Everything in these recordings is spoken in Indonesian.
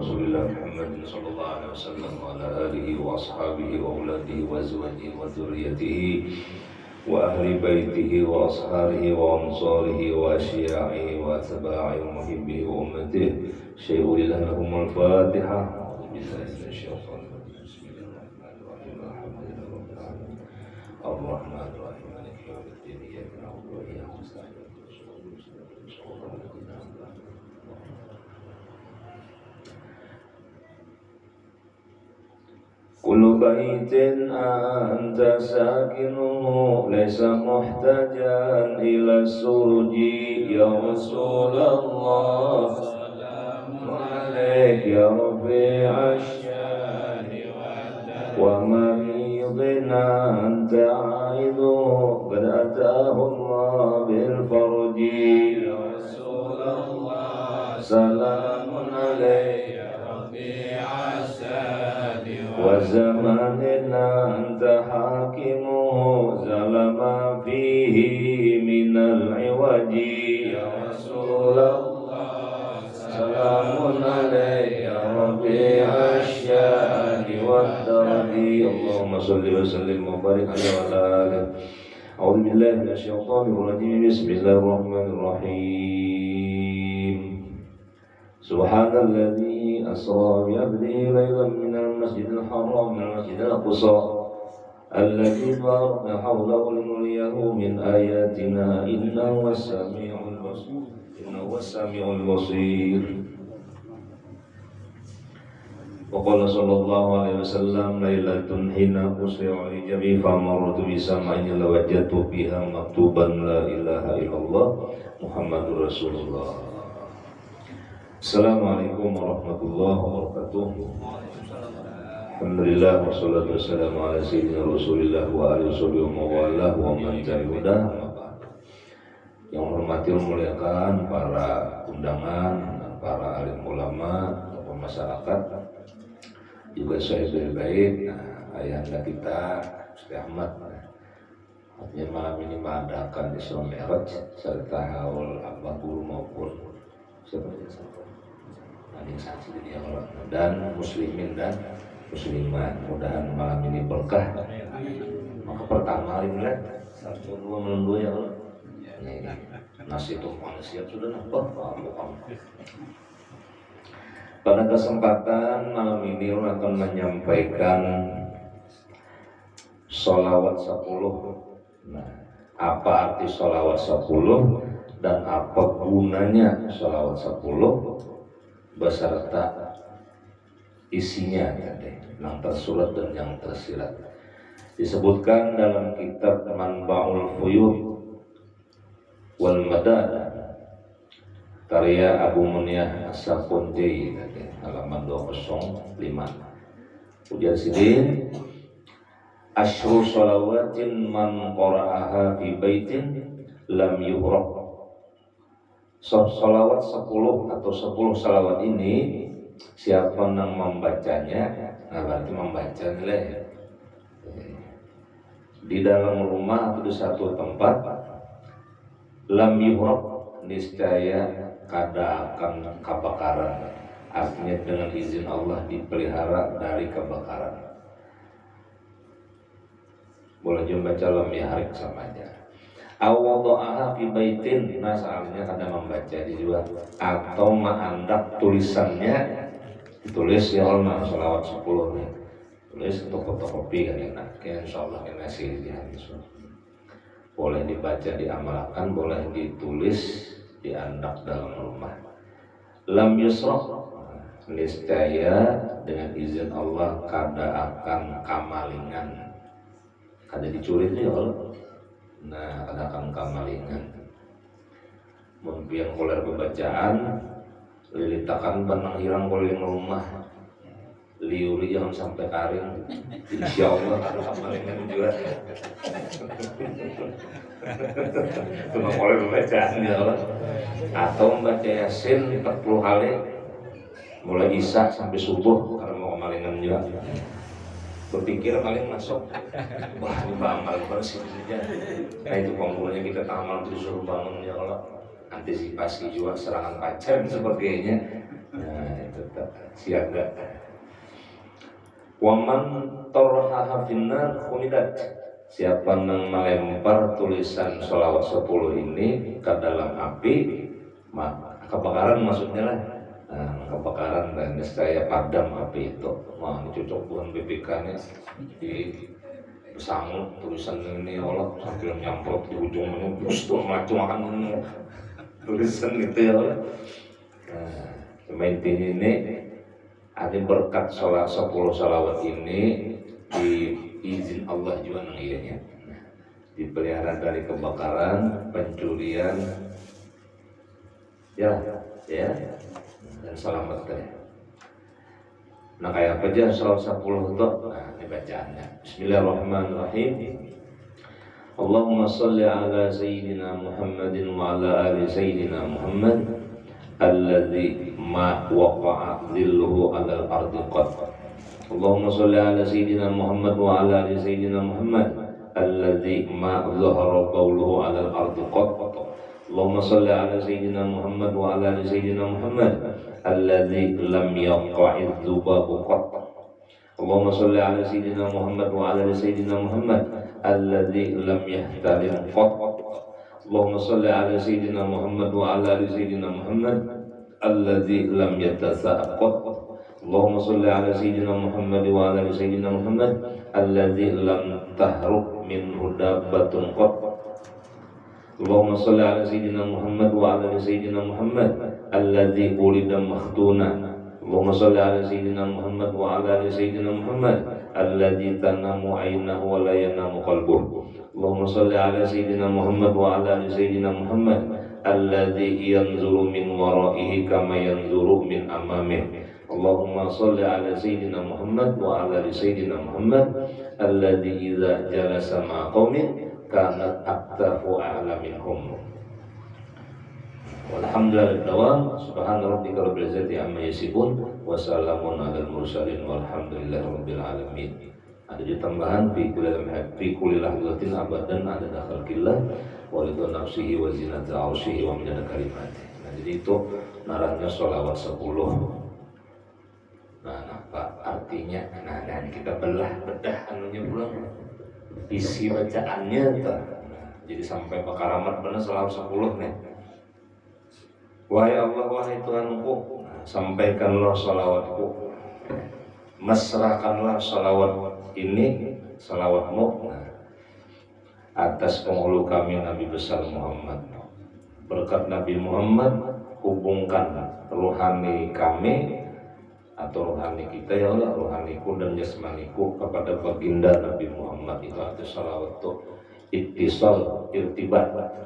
Rasulillah Muhammadin sallallahu alaihi wasallam wa ala alihi wa ashabihi wa auladihi wa azwajihi wa dzurriyyatihi wa ahli baitihi wa asharihi wa ansarihi wa asyi'ihi wa atba'ihi wa muhibbihi wa ummatihi syai'u lahumul Fatihah. Bismillahirrahmanirrahim. Alhamdulillahirabbil alamin. Ar-Rahmanir-Rahim. Maliki yaumiddin. Iyyaka na'budu wa iyyaka nasta'in. Kullu baitin anta sakinuhu laysa muhtajan ila suruji ya Rasulullah salamun alaik ya rafi'a syari wa maridina anta aidu qad atahu Allah bil farji ya Rasulullah salamun alaik ya rafi'a syari wa zamanina anta hakimu zalama fihi minal iwaji ya Rasulullah salamun alaik ya rafi'a syari wa daradi Allahumma salli wa sallim wa barik alaihi wa ala alihi. A'udzu billahi minasyaitonir rajim. Bismillahirrahmanirrahim. Subhanalladzi asra bi 'abdihi laylan minal masjidil haram ilal masjidil aqsa alladzi barakna hawlahu linuriyahu min ayatina innahu was-sami'ul basir. Wa qala sallallahu alaihi wasallam lailatun hina usri'a li jami fa marratu bi sama'in la wajadtu biha maktuban la ilaha illallah Muhammadur Rasulullah. Assalamualaikum warahmatullahi wabarakatuh. Alhamdulillah wassalatu wassalamu ala sayyidina Rasulillah wa alihi wa wala wa man tabi'udah. Yang hormati memuliakan para undangan, para alim ulama, tokoh masyarakat, juga saya baik. Ayahanda kita Ustaz Ahmad. Artinya malam ini mengadakan Isra Mi'raj serta haul Abah Guru maupun dan muslimin dan muslimat, mudahan malam ini berkah. Maka pertama imlek 1 2 melendua ya Allah. Nasi tumpang siap sudah nampak. Pada kesempatan malam ini akan menyampaikan sholawat 10. Nah, apa arti sholawat 10 dan apa gunanya sholawat 10 beserta isinya, yang tersurat dan yang tersirat. Disebutkan dalam kitab Manba'ul Fuyud wal Madad karya Abu Munyah As-Sakunti, halaman 205. Ujar sidin asyru sholawatin man qara'aha fi baitin lam yuhraq. Sholawat 10 atau 10 sholawat ini siapa yang membacanya, nah berarti membaca nilai di dalam rumah atau di satu tempat, lam yuhraq niscaya kada akan kebakaran, artinya dengan izin Allah dipelihara dari kebakaran. Boleh juga baca lam yahrik sama aja. Awadha'aha fi baitin, nah soalnya kadang membaca juga, atau ma'andak tulisannya ditulis ya Allah sholawat 10 nih, tulis untuk fotokopi kan enak, insyaallah kena sih ya. Boleh dibaca diamalkan, boleh ditulis diandak dalam rumah. Lam yusraq, niscaya dengan izin Allah kada akan kamalingan, kada dicuri ya Allah. Nah, kadakan kamalingan mempiang koler pembacaan lilitakan benang hirang koling rumah liuri jangan sampai karing, insyaallah kada kamalingan juga. Cuma koler pembacaan ya Allah. Atau membaca Yasin 40 kali mulai isya sampai subuh karena mau kamalingan juga. Berpikir paling masuk, wah ini amal bersih saja. Nah itu pemulanya kita tamal disuruh bangun ya Allah, antisipasi juga serangan pacar dan sebagainya. Nah itu siaga. Waman torhaha finnar khumidat, siapa yang melempar tulisan sholawat 10 ini ke dalam api, kebakaran maksudnya lah. Kebakaran dan saya padam api itu. Dicocok bukan BPK-nya di sangut tulisan ini Allah sambil nyamprot di ujungnya, terus tuh makan tulisan itu ya Allah. Cuma intinya ini ada berkat 10 sholawat ini di izin Allah juga nang ianya dipelihara dari kebakaran, pencurian, ya dan selamat tadi. Nah kayak apa aja sholawat 10 itu? Nah ini bacaannya. Bismillahirrahmanirrahim. Allahumma salli ala Sayyidina Muhammadin wa ala ali Sayyidina Muhammad alladzi ma waqa'a dhilluhu 'alal ardi qad. Allahumma salli ala Sayyidina Muhammad wa ala ali Sayyidina Muhammad alladzi ma dhahara qawluhu 'alal ardi qad. Allahumma salli ala Sayyidina Muhammad wa ala ali Sayyidina Muhammad alladzi lam yaqa'id dhubabu qad. Allahumma salli ala Sayyidina Muhammad wa ala ali Sayyidina Muhammad alladzi lam yahtalim qad. Allahumma salli ala Sayyidina Muhammad wa ala ali Sayyidina Muhammad alladzi lam yatasa'ab qad. Allahumma salli ala Sayyidina Muhammad wa ala ali Sayyidina Muhammad alladzi lam tahruk minhu dabbatun qad. Allahumma salli ala Sayyidina Muhammad wa ala ali Sayyidina Muhammad alladzi ulida makhtuna. Allahumma salli ala Sayyidina Muhammad wa ala ali Sayyidina Muhammad alladzi tanamu aynahu wa la yanamu qalbuhu. Allahumma salli ala Sayyidina Muhammad wa ala ali Sayyidina Muhammad alladzi yanzuru min waraihi kama yanzuru min amamihi. Allahumma salli ala Sayyidina Muhammad wa ala ali Sayyidina Muhammad alladzi idza jalasa ma'a qaumin kanat aktafu a'la minhum. Walhamdulillah, subhana rabbika rabbil izzati amma yasifun wa salamun alal mursalin walhamdulillahi rabbil alamin. Ada di tambahan fi kulli lahzatin abadan ada khalqillah wa ridha nafsihi wa zinata arsyihi wa midada kalimati. Nah jadi itu naranya sholawat 10. Nah apa artinya? Nah dan kita bedah anunya pulang isi bacaannya tuh. Jadi sampai Bakaramat benar sholawat 10 nih. Wahai Allah, wahai Tuhanku, sampaikanlah sholawatku, mesrakanlah sholawat ini, sholawatmu atas penghulu kami Nabi besar Muhammad. Berkat Nabi Muhammad, hubungkan ruhani kami atau ruhani kita ya Allah, ruhaniku dan jasmaniku kepada baginda Nabi Muhammad. Itu arti sholawat itu ittisal, irtibat.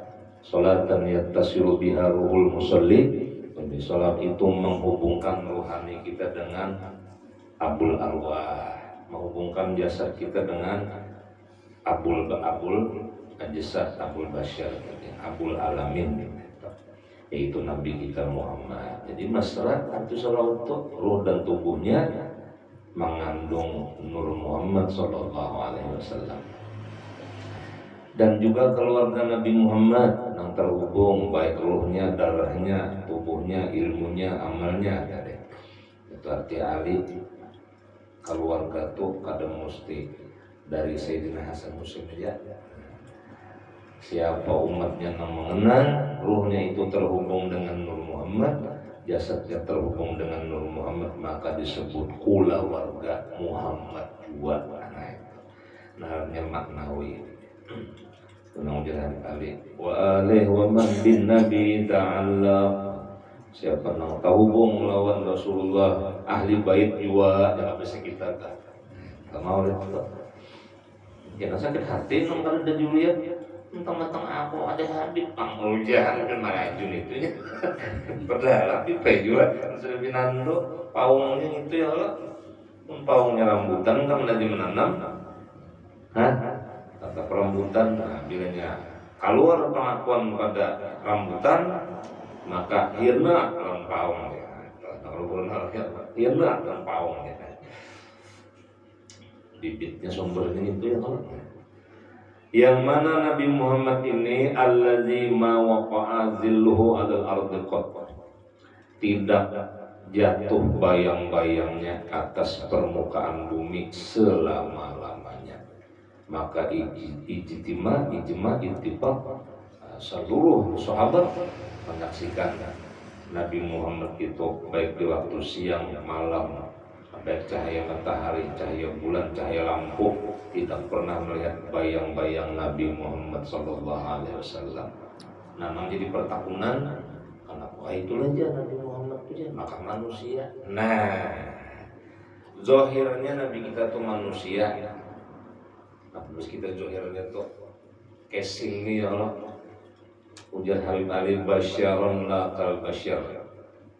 Salatan yattasilu biha ruhul musalli. Jadi salat itu menghubungkan ruhani kita dengan abul arwah, menghubungkan jasad kita dengan abul ajsad, abul basyar, abul alamin, yaitu Nabi kita Muhammad. Jadi masyarakat itu salat itu ruh dan tubuhnya mengandung nur Muhammad sallallahu alaihi wasallam. Dan juga keluarga Nabi Muhammad yang terhubung baik ruhnya, darahnya, tubuhnya, ilmunya, amalnya. Itu arti Ali keluarga tuh kadang mesti dari Sayyidina Hasan Muslim aja. Siapa umatnya yang mengenal, ruhnya itu terhubung dengan Nur Muhammad, jasadnya terhubung dengan Nur Muhammad, maka disebut keluarga Muhammad juga. Nah, maknawi. Tenang jalan kali. Wa alaihi wa man bin Nabi ta'ala. Siapa yang terhubung melawan Rasulullah, ahli bait juga jangan bisa kita tak mau lihat. Jangan sakit hati nang kalau ada Julia. Mentang-mentang aku ada Habib Panguljan kan marajun itu ya. Padahal Habib juga sudah binando paungnya itu ya Allah. Paungnya rambutan kan lagi menanam. Hah? Kata perambutan, nah bilanya keluar pengakuan pada rambutan, maka hirna dalam paung ya. Kalau benar hirna dalam paung ya. Bibitnya sumbernya itu ya kalau. Yang mana Nabi Muhammad ini allazi ma waqa'a zilluhu 'alal ardi qat. Tidak jatuh bayang-bayangnya atas permukaan bumi selama-lamanya. Maka ijma ittifaq seluruh sahabat menyaksikan Nabi Muhammad itu baik di waktu siang malam, baik cahaya matahari, cahaya bulan, cahaya lampu, tidak pernah melihat bayang-bayang Nabi Muhammad SAW. Nah, menjadi pertakunan karena wah itulah aja Nabi Muhammad itu maka manusia. Nah, zohirnya Nabi kita tuh manusia. Nah, terus kita zohirnya tuh casing nih ya Allah. Ujar Habib Ali basyaron la kal basyar.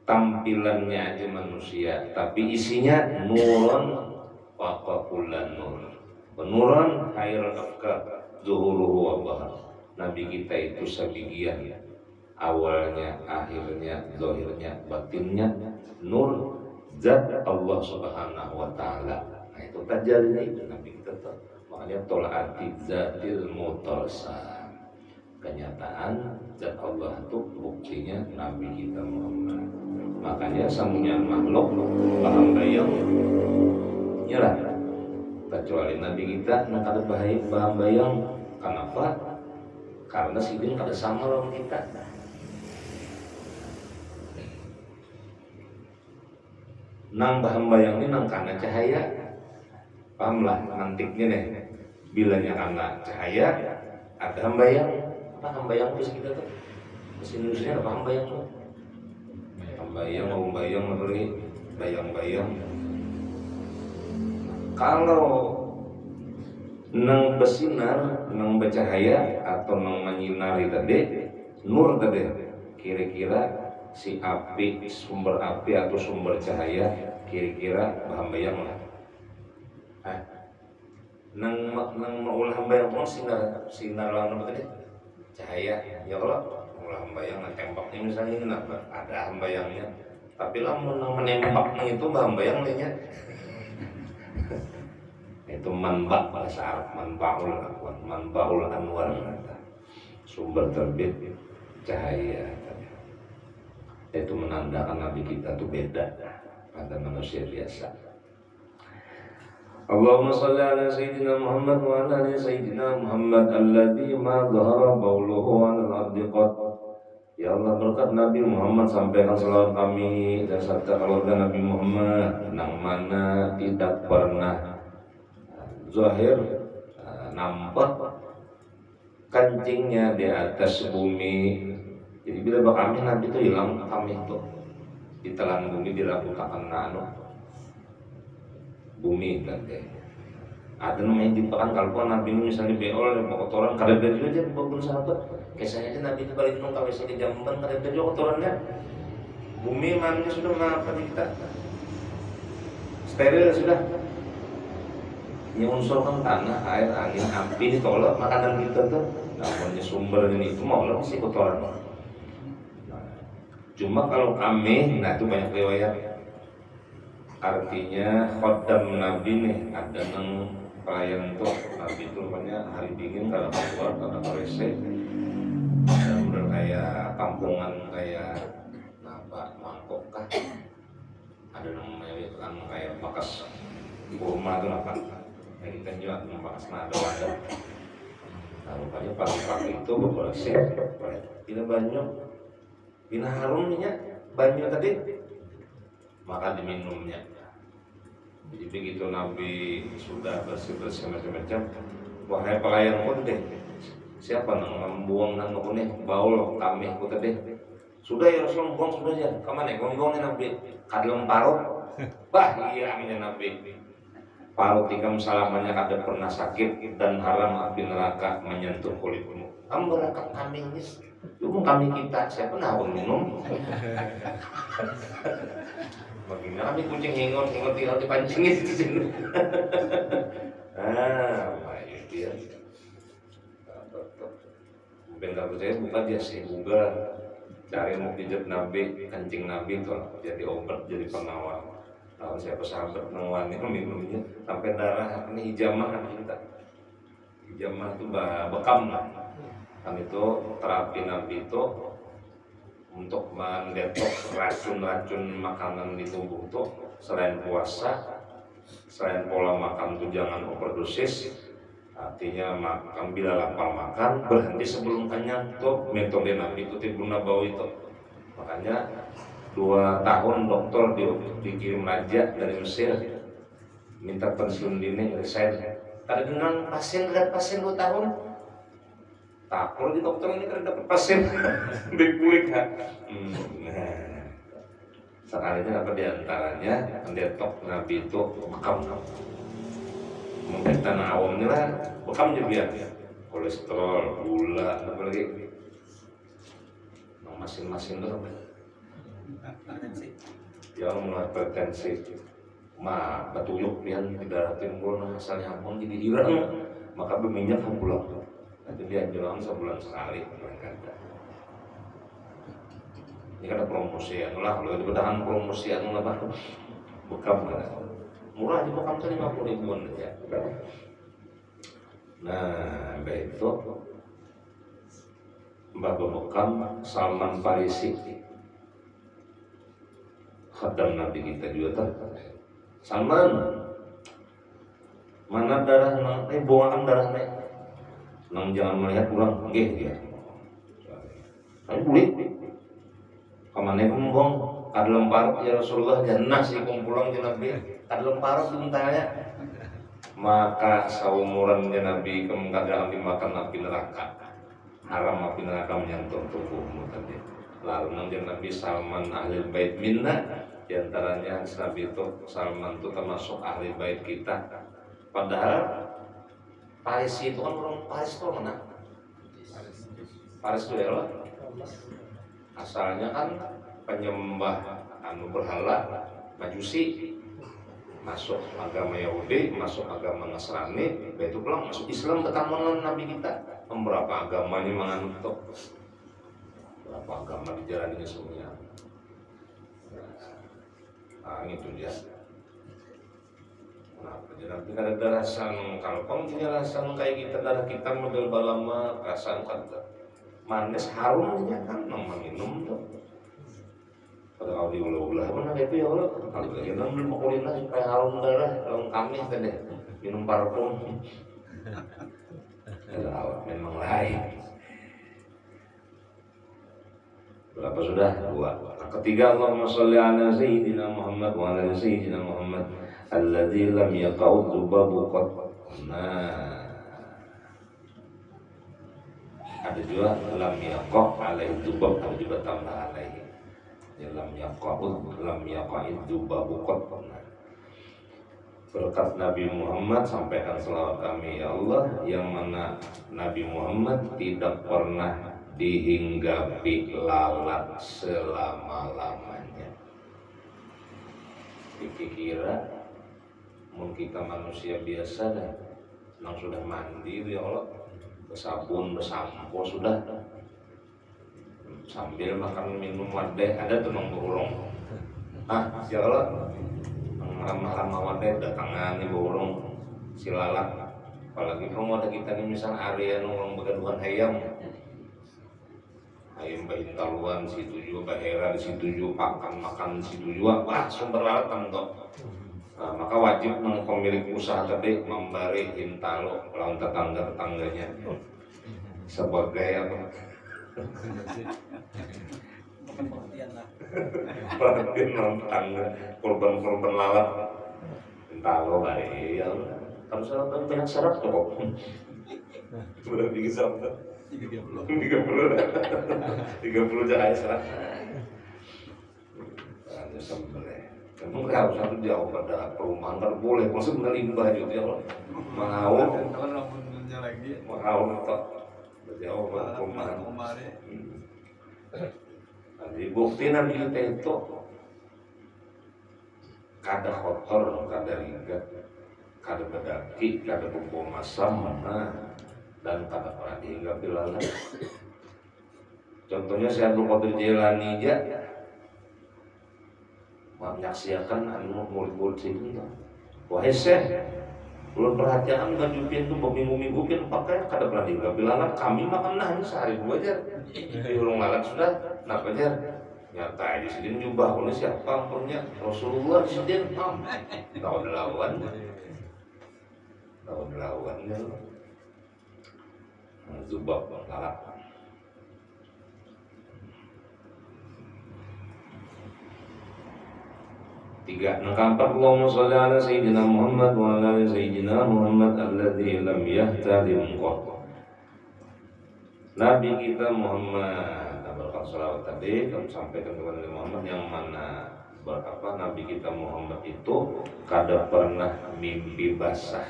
Tampilannya aja manusia, tapi isinya nurun wa kullan nur. Nurun khairul afkar zuhuruhu wa bahar. Nabi kita itu sebagian awalnya, akhirnya, zahirnya, batinnya nur zat Allah Subhanahu wa taala. Nah, itu tajallinya itu Nabi kita tuh. Makanya tolaati zatil mutalsam. Kenyataan zat Allah itu buktinya Nabi kita Muhammad. Makanya semuanya makhluk paham bayang nyerah. Kecuali Nabi kita yang kada paham bayang. Kenapa? Karena sidin kada sama lawan kita. Nang paham bayang ini nang karena cahaya. Pahamlah nantiknya nih. Bilanya karena cahaya ada hambayang. Apa hambayang itu kita tuh? Bahasa Indonesia apa hambayang tuh? Hambayang, memberi bayang-bayang. Kalau nang bersinar, nang bercahaya atau nang menyinari tadi, nur tadi, kira-kira si api, sumber api atau sumber cahaya, kira-kira hambayang lah. Nang maulah hambayang pun sinar lawan apa tadi? Cahaya. Ya kalau maulah hambayang tembaknya misalnya kenapa? Ada hambayangnya. Tapi lah menembaknya itu hambayang lainnya. Itu manba bahasa Arab, manbaul anwar, sumber terbit cahaya. Itu menandakan Nabi kita itu beda pada manusia biasa. Allahumma salli ala Sayyidina Muhammad wa ala ali Sayyidina Muhammad alladhi ma dhahara bawluhu ala al-ardi qad. Ya Allah, berkat Nabi Muhammad sampaikan selawat kami dan serta keluarga Nabi Muhammad yang mana tidak pernah zahir nampak kancingnya di atas bumi. Jadi bila kami Nabi itu hilang, kami itu ditelan bumi dilakukan bumi kan deh. Ada namanya dipakan kalau Nabi ini misalnya beol dan kotoran kada ada juga aja bangun sahabat. Kisahnya aja Nabi itu balik nong kawin di Jamban kada ada juga kotorannya. Bumi mana sudah apa kita? Steril sudah. Yang unsur kan tanah, air, angin, api ditolak makanan kita tuh. Namanya sumbernya itu mau lah sih kotoran. Cuma kalau kami, nah itu banyak riwayat. Artinya khodam Nabi nih ada nang pelayan tuh Nabi itu rupanya hari dingin kalau keluar karena WC udah kayak kampungan kayak apa mangkok kah ada namanya itu kan kayak bekas ibu rumah tuh apa kayak kita juga bekas nada wadah. Nah rupanya pagi-pagi itu berWC bila banyak bila harumnya banyak tadi maka diminumnya. Jadi begitu Nabi sudah bersih-bersih macam-macam, wahai pelayan pun deh, siapa nang membuang nang nih baul kami ku tadi. Sudah ya Rasul buang sudah ya. Kemana ya? Buangnya Nabi. Kadang parut. Bah iya aminnya Nabi. Parut tikam salamannya kada pernah sakit dan haram api neraka menyentuh kulitmu. Kamu berangkat kami ini. Itu kami kita siapa nak minum? Bagaimana kami kucing hingot tinggal dipancingin di sini. Baik dia. Benar percaya bukan dia sih bukan cari mau pijat Nabi, kancing Nabi itu jadi obat, jadi pengawal. Kalau siapa sahabat nangwani minumnya sampai darah ini hijamah kan kita. Hijamah itu bekam lah. Kan itu terapi Nabi itu untuk mendetok racun-racun makanan di tubuh tuh. Selain puasa, selain pola makan tuh jangan overdosis, artinya makan bila lapar makan, berhenti sebelum kenyang tuh metode Nabi itu Tibbun Nabawi itu. Makanya 2 tahun dokter dikirim raja dari Mesir minta pensiun dini resign. Tadi dengan pasien 2 tahun takut di dokter ini kan dapat pasien dikulik kan. Sekalinya apa diantaranya mendetok Nabi itu bekam. Mungkin tanah awamnya lah bekam juga ya. Kolesterol, gula, apa lagi? Masing-masing tuh yang mulai hipertensi, mah batuyuk pian tidak timbul asalnya ampun jadi hirang, maka berminyak pulang. Nanti dia jalan sebulan sekali mereka. Ini kan ada promosi anu lah, kalau dibedahan promosi anu apa bekam murah di bekam tuh 50 ribuan ya. Nah, itu Mbak Bekam Salman Farisi khatam Nabi kita juga tuh. Salman, mana darah nang buangan darah nang jangan melihat pulang nggih dia. Saya bulik. Kamane kumbong kadlem parut ya Rasulullah jannah si kumpulang jeung Nabi. Kadlem parut ditanya. Maka saumuran Nabi kemungkinan dimakan api neraka. Haram api neraka menyentuh tubuhmu tadi. Lalu nang Nabi Salman ahli bait minna, diantaranya Nabi itu Salman itu termasuk ahli bait kita. Padahal Paris itu kan orang Paris itu mana? Paris itu ya Allah. Asalnya kan penyembah anu berhala Majusi, masuk agama Yahudi, masuk agama Nasrani, begitu pulang masuk Islam ketamuan Nabi kita. Berapa agamanya menganut tuh? Berapa agama dijalaninya semuanya? Nah, itu dia. Nah, nanti ada darah sang, kalau kamu punya rasa kayak kita darah kita model balama, rasa kan manis harumnya kan nama minum tuh. Kalau diulah-ulah mana itu ya Allah. Kalau kita belum makulina supaya harum darah, harum kami kan deh minum parfum. Kalau memang lain. Berapa sudah? 2. Nah, ketiga Allahumma sholli ala sayyidina Muhammad wa ala sayyidina Muhammad alladzi lam yaqa'ud dubabu qat. Nah, ada juga lam yaqa' alaihi dubab, ada juga tambah alaihi. Ya lam yaqa'id dubabu qat. Berkat Nabi Muhammad sampaikan selawat kami ya Allah, yang mana Nabi Muhammad tidak pernah dihinggapi lalat selama-lamanya. Dikira mungkin kita manusia biasa dah, yang sudah mandi ya Allah, bersabun, bersampo sudah, sambil makan minum wadeh ada tuh nang burung. Ya Allah, ramah-ramah wadeh datangan nih burung silalat. Apalagi kalau ada kita nih misal area nong begaduhan hayam. Ayam bayi taluan situ juga, bahera di situ juga, makan di situ juga, wah sumber lalat kok. Nah, maka wajib pemilik usaha tadi memberi hintalo lawan tetangganya sebagai apa? Perhatian lawan tetangga, korban lalat hintalo baik ya. Kalau salah banyak syarat kok. Berarti kisah 30 jangan syarat. Hanya sembelih. Kamu nggak usah jauh pada perumahan terboleh, maksud limbah juga ya Allah. Mau lagi. Mau tak jauh pada perumahan. Jadi bukti Nabi kita itu kada kotor, kada ligat, kada bedaki, kada bumbu masam, dan kada pernah dihinggapi lalat. Contohnya saya Abdul Qadir Jailani aja menyaksikan anu murid-murid sini. Wahai Syekh, Belum perhatian baju pian tuh berminggu-minggu pian pakai kada pernah dibilang kami makan nah sehari dua aja di urung lalat sudah nak aja nyata di sini jubah oleh siapa punya Rasulullah di sini tahun lawan ya jubah lalat. Tiga, nangkampat Allahumma sholli ala Sayyidina Muhammad wa ala ali Sayyidina Muhammad alladzi lam yahtadi mungqat. Nabi kita Muhammad, berkat salawat tadi kami sampaikan kepada Nabi Muhammad yang mana berapa Nabi kita Muhammad itu kada pernah mimpi basah.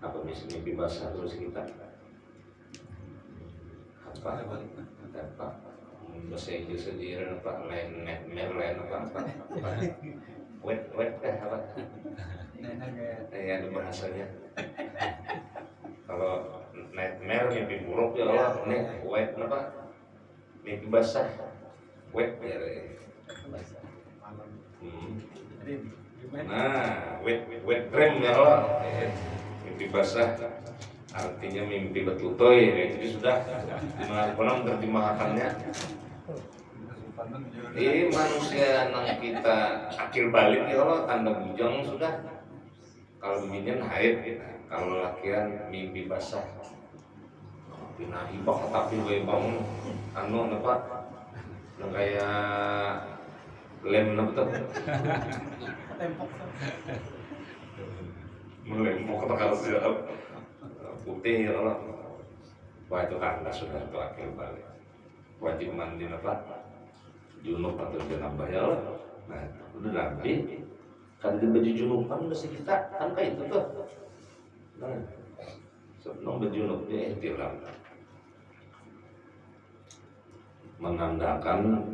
Apa mimpi basah terus kita? Apa? Bahasa Inggris sendiri apa? Lain apa? Wet apa? Ada bahasanya. Kalau nightmare mimpi buruk ya Allah, nih wet apa? Mimpi basah, wet ya. Nah, wet dream ya Allah, mimpi basah. Artinya mimpi betutoy, itu sudah konon terjemahannya. Manusia nang kita akil balik ya Allah, tanda bujang sudah. Kalau beginian haid, kalau lakian mimpi basah. Pinahi bak tapi gue bangun apa? Nang kayak lem apa tuh? Melempok kata kalau siap putih ya Allah. Wah itu tanda sudah itu akil balik. Wajib mandi apa? Junub atau janabah ya Allah. Nah udah Nabi kan di baju junuban udah sekitar kan kayak itu tuh. Nah sebelum baju junub dia ihtilam menandakan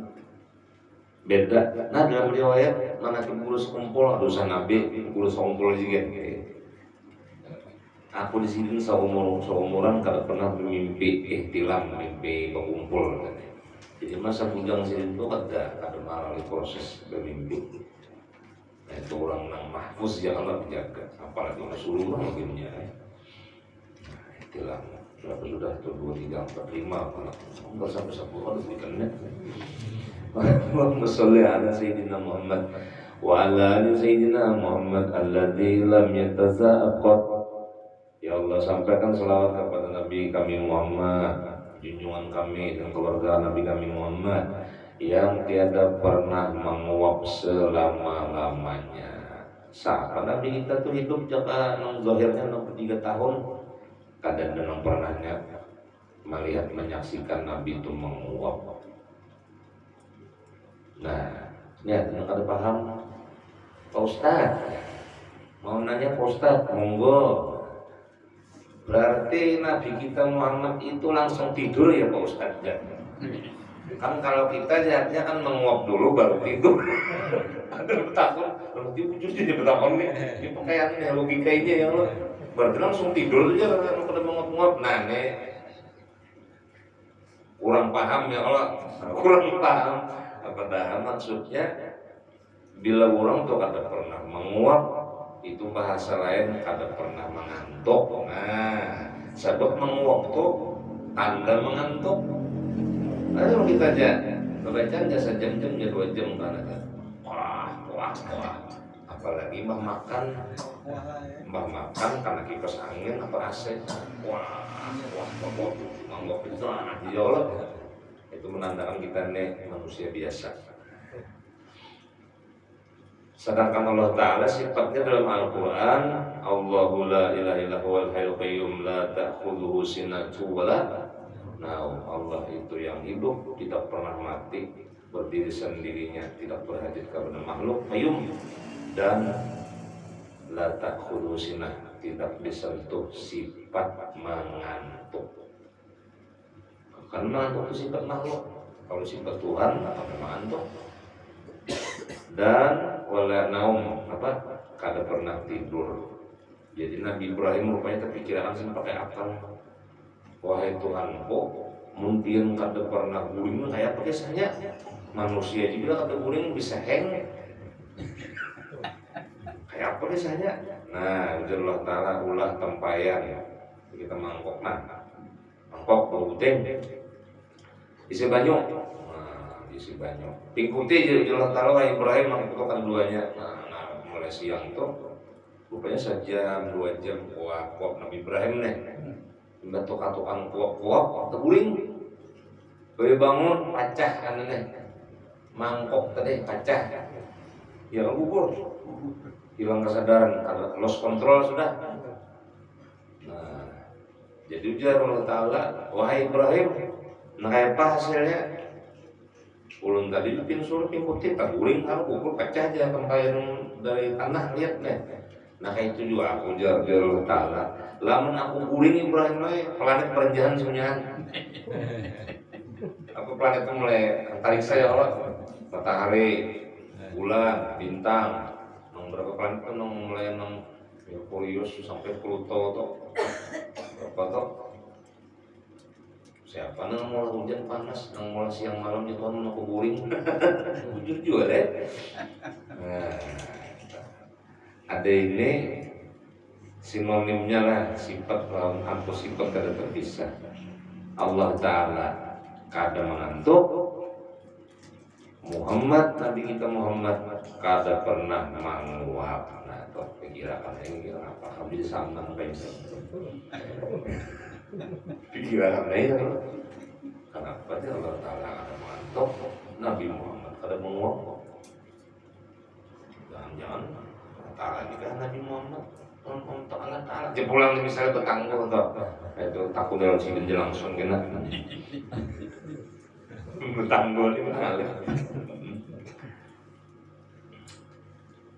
beda. Nah dalam riwayat mana kurus kumpul dosa Nabi kurus kumpul juga. Aku di sini seumuran kada pernah bermimpi ihtilam mimpi berkumpul. Jadi masa bujang sini itu ada melalui proses bermimpi. Nah, itu orang yang mahfuz ya Allah dijaga, apalagi Rasulullah mungkinnya. Nah, itulah berapa sudah tuh 2, 3, 4, 5 enggak sampai 10 harus bikinnya. Allahumma sholli ala Sayyidina Muhammad wa ala ali Sayyidina Muhammad alladzi lam yatazaqqat. Ya Allah sampaikan selawat kepada Nabi kami Muhammad, junjungan kami dan keluarga Nabi kami Muhammad yang tiada pernah menguap selama-lamanya. Saat Nabi kita tuh hidup jaka nang zahirnya 3 tahun, kadang-kadang pernahnya melihat menyaksikan Nabi itu menguap. Nah, ini ada paham? Pak Ustaz, mau nanya Pak Ustaz, monggo. Berarti Nabi kita Muhammad itu langsung tidur ya Pak Ustaz? Kan kalau kita jahatnya kan menguap dulu baru tidur. Ada bertakun, kalau tidur jadi bertakun nih. Ini pakaiannya logikanya ya Allah. Berarti langsung tidur aja kalau udah menguap-nguap. Nah nih kurang paham ya Allah, kurang paham. Padahal maksudnya bila orang tuh kada pernah menguap, itu bahasa lain kada pernah mengantuk. Nah, sebab menguap tuh tanda mengantuk. Ayo kita aja baca aja sejam-jam ya 2 jam kan. Wah. Apalagi mbah makan karena kipas angin apa AC. Wah, mangga itu anak ya Allah. Itu menandakan kita nih manusia biasa. Sedangkan Allah Ta'ala sifatnya dalam Al-Quran, Allahu la ilaha illa huwal hayyul qayyum la ta'khudhuhu sinatun wa la naum. Allah itu yang hidup, tidak pernah mati, berdiri sendirinya, tidak berhajat kepada makhluk, qayyum, dan la ta'khudhuhu sinah, tidak disentuh sifat mengantuk. Karena mengantuk itu sifat makhluk. Kalau sifat Tuhan apa mengantuk? Dan wala naum apa? Kada pernah tidur. Jadi Nabi Ibrahim rupanya terpikiran sih pakai akal. Wahai Tuhanku, mungkin kada pernah guring kayak apa kisahnya? Manusia juga kada guring bisa hang. Kayak siapa nih saya? Nah, Allah Ta'ala ulah tempayan kita mangkok mangkok beruting isi banyu, isi banyu ikuti Allah Ta'ala Ibrahim mangkok keduanya. Nah, mulai siang tuh rupanya 1 jam 2 jam kuap Nabi Ibrahim nih batuk-batukan kuap terguling bayi bangun pacah kan nih mangkok tadi pacah ya gugur hilang kesadaran karena lost control sudah. Nah, jadi ujar Allah Ta'ala, wahai Ibrahim, nah apa hasilnya? Ulun tadi pin suruh pin putih, guling kalau gugur pecah aja tempayan dari tanah lihat deh. Nah kayak itu juga aku ujar Allah Ta'ala, lamun aku guling Ibrahim planet perenjahan semuanya. Aku planet itu mulai tarik saya Allah, matahari, bulan, bintang. Berapa planet kan mulai Merkurius sampai Pluto tuh berapa tuh siapa nang mulai hujan panas nang mulai siang malam itu kan aku guling jujur juga deh. Nah, ada ini sinonimnya lah sifat lawan ampuh sifat kada terpisah. Allah Ta'ala kada mengantuk, Muhammad Nabi kita Muhammad kada pernah menguap. Nah, toh pikiran ini apa kami sambang pengen. Pikiran ini kenapa dia Allah Ta'ala kada mengantuk, Nabi Muhammad kada menguap. Jangan-jangan Ta'ala juga Nabi Muhammad untuk Allah Ta'ala. Dia pulang misalnya bertangguh toh. Itu takut dalam sini langsung kena. Bertanggul itu mengalir